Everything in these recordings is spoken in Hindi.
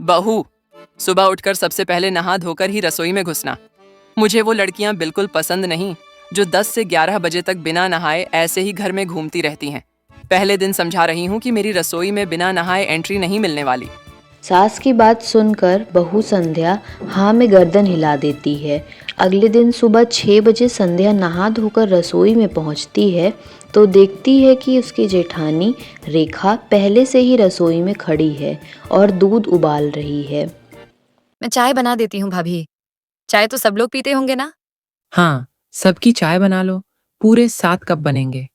बहू, सुबह उठकर सबसे पहले नहा धोकर ही रसोई में घुसना। मुझे वो लड़कियां बिल्कुल पसंद नहीं जो 10 से 11 बजे तक बिना नहाए ऐसे ही घर में घूमती रहती हैं। पहले दिन समझा रही हूँ कि मेरी रसोई में बिना नहाए एंट्री नहीं मिलने वाली। सास की बात सुनकर बहू संध्या हाँ में गर्दन हिला देती है। अगले दिन सुबह 6 बजे संध्या नहा धोकर रसोई में पहुंचती है तो देखती है कि उसकी जेठानी रेखा पहले से ही रसोई में खड़ी है और दूध उबाल रही है। मैं चाय बना देती हूँ भाभी। चाय तो सब लोग पीते होंगे ना? हाँ, सबकी चाय बना लो, पूरे 7 कप बनेंगे।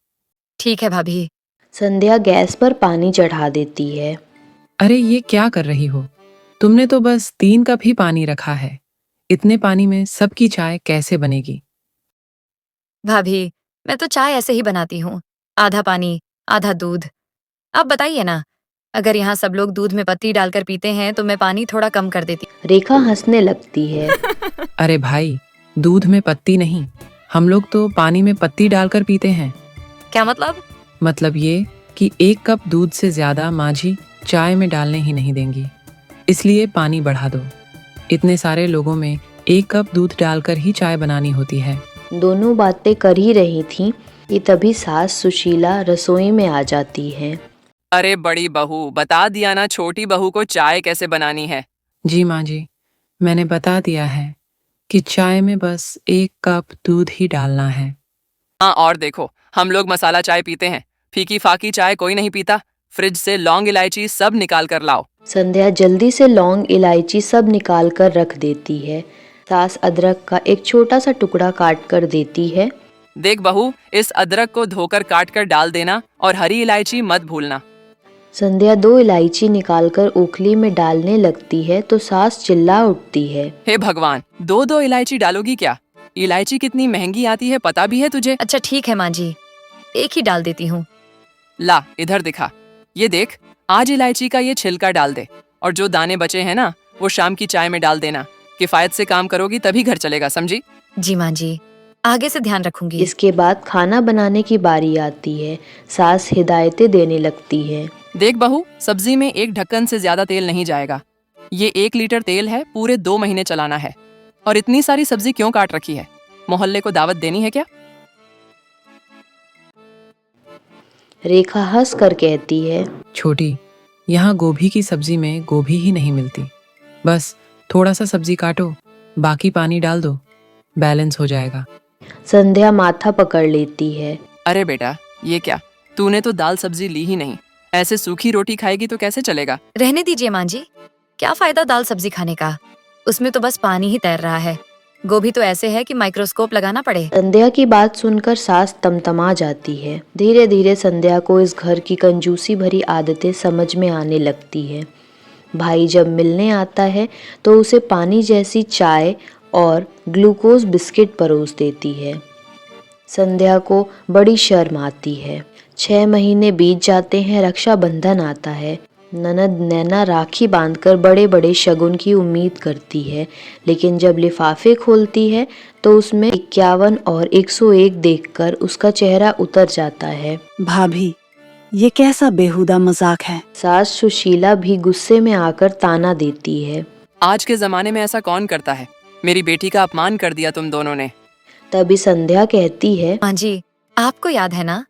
ठीक है भाभी। संध्या गैस पर पानी चढ़ा देती है। अरे ये क्या कर रही हो? तुमने तो बस 3 कप ही पानी रखा है। इतने पानी में सबकी चाय कैसे बनेगी? भाभी, मैं तो चाय ऐसे ही बनाती हूँ, आधा पानी आधा दूध। आप बताइए ना, अगर यहाँ सब लोग दूध में पत्ती डालकर पीते हैं तो मैं पानी थोड़ा कम कर देती। रेखा हंसने लगती है। अरे भाई, दूध में पत्ती नहीं, हम लोग तो पानी में पत्ती डालकर पीते हैं। क्या मतलब? मतलब ये कि 1 कप दूध से ज्यादा माँ जी चाय में डालने ही नहीं देंगी, इसलिए पानी बढ़ा दो। इतने सारे लोगों में 1 कप दूध डालकर ही चाय बनानी होती है। दोनों बातें कर ही रही थीं कि तभी सास सुशीला रसोई में आ जाती है। अरे बड़ी बहू, बता दिया ना छोटी बहू को चाय कैसे बनानी है। जी माँ जी, मैंने बता दिया है कि चाय में बस 1 कप दूध ही डालना है। हाँ, और देखो, हम लोग मसाला चाय पीते हैं, फीकी फाकी चाय कोई नहीं पीता। फ्रिज से लौंग इलायची सब निकाल कर लाओ। संध्या जल्दी से लौंग इलायची सब निकाल कर रख देती है। सास अदरक का एक छोटा सा टुकड़ा काट कर देती है। देख बहू, इस अदरक को धोकर काट कर डाल देना और हरी इलायची मत भूलना। संध्या 2 इलायची निकालकर ओखली में डालने लगती है तो सास चिल्ला उठती है। हे भगवान, 2-2 इलायची डालोगी क्या? इलायची कितनी महंगी आती है पता भी है तुझे? अच्छा ठीक है माँ जी, एक ही डाल देती हूँ। ला इधर दिखा, ये देख, आज इलायची का ये छिलका डाल दे और जो दाने बचे हैं ना वो शाम की चाय में डाल देना। किफायत से काम करोगी तभी घर चलेगा, समझी? जी माँ जी, आगे से ध्यान रखूंगी। इसके बाद खाना बनाने की बारी आती है। सास हिदायतें देने लगती है। देख बहू, सब्जी में 1 ढक्कन से ज्यादा तेल नहीं जाएगा। ये 1 लीटर तेल है, पूरे 2 महीने चलाना है। और इतनी सारी सब्जी क्यों काट रखी है? मोहल्ले को दावत देनी है क्या? रेखा हंस कर कहती है, छोटी, यहाँ गोभी की सब्जी में गोभी ही नहीं मिलती। बस थोड़ा सा सब्जी काटो, बाकी पानी डाल दो, बैलेंस हो जाएगा। संध्या माथा पकड़ लेती है। अरे बेटा, ये क्या, तूने तो दाल सब्जी ली ही नहीं। ऐसे सूखी रोटी खाएगी तो कैसे चलेगा? रहने दीजिए माँ जी, क्या फायदा दाल सब्जी खाने का, उसमें तो बस पानी ही तैर रहा है। गोभी तो ऐसे है कि माइक्रोस्कोप लगाना पड़े। संध्या की बात सुनकर सास तमतमा जाती है। धीरे धीरे संध्या को इस घर की कंजूसी भरी आदतें समझ में आने लगती है। भाई जब मिलने आता है तो उसे पानी जैसी चाय और ग्लूकोज बिस्किट परोस देती है। संध्या को बड़ी शर्म आती है। 6 महीने बीत जाते हैं, रक्षाबंधन आता है। ननद नैना राखी बांधकर बड़े बड़े शगुन की उम्मीद करती है, लेकिन जब लिफाफे खोलती है तो उसमें 51 और 101 देखकर उसका चेहरा उतर जाता है। भाभी, ये कैसा बेहुदा मजाक है? सास सुशीला भी गुस्से में आकर ताना देती है। आज के जमाने में ऐसा कौन करता है? मेरी बेटी का अपमान कर दिया तुम दोनों ने। तभी संध्या कहती है, माँ जी, आपको याद है ना,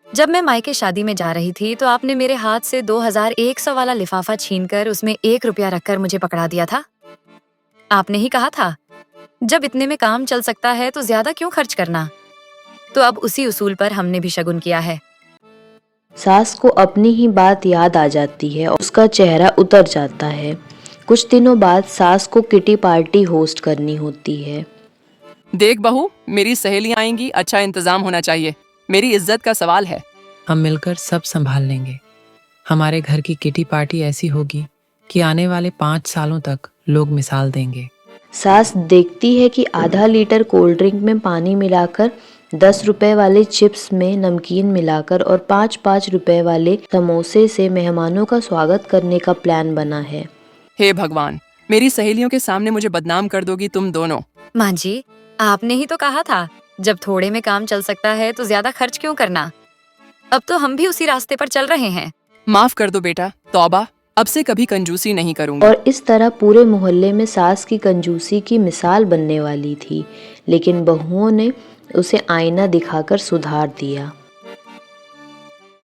जब मैं मायके शादी में जा रही थी तो आपने मेरे हाथ से 2100 वाला लिफाफा छीनकर उसमें 1 रुपया रखकर मुझे पकड़ा दिया था। आपने ही कहा था, जब इतने में काम चल सकता है तो ज्यादा क्यों खर्च करना। तो अब उसी उसूल पर हमने भी शगुन किया है। सास को अपनी ही बात याद आ जाती है और उसका चेहरा उतर जाता है। कुछ दिनों बाद सास को किटी पार्टी होस्ट करनी होती है। देख बहू, मेरी सहेलियां आएंगी, अच्छा इंतजाम होना चाहिए। मेरी इज्जत का सवाल है। हम मिलकर सब संभाल लेंगे। हमारे घर की किटी पार्टी ऐसी होगी कि आने वाले 5 सालों तक लोग मिसाल देंगे। सास देखती है कि आधा लीटर कोल्ड ड्रिंक में पानी मिलाकर, 10 रुपए वाले चिप्स में नमकीन मिलाकर और 5-5 रुपए वाले समोसे से मेहमानों का स्वागत करने का प्लान बना है। हे भगवान, मेरी सहेलियों के सामने मुझे बदनाम कर दोगी तुम दोनों। माँ जी, आपने ही तो कहा था, जब थोड़े में काम चल सकता है तो ज्यादा खर्च क्यों करना। अब तो हम भी उसी रास्ते पर चल रहे हैं। माफ कर दो बेटा, तौबा, अब से कभी कंजूसी नहीं करूंगी। और इस तरह पूरे मोहल्ले में सास की कंजूसी की मिसाल बनने वाली थी, लेकिन बहुओं ने उसे आईना दिखाकर सुधार दिया।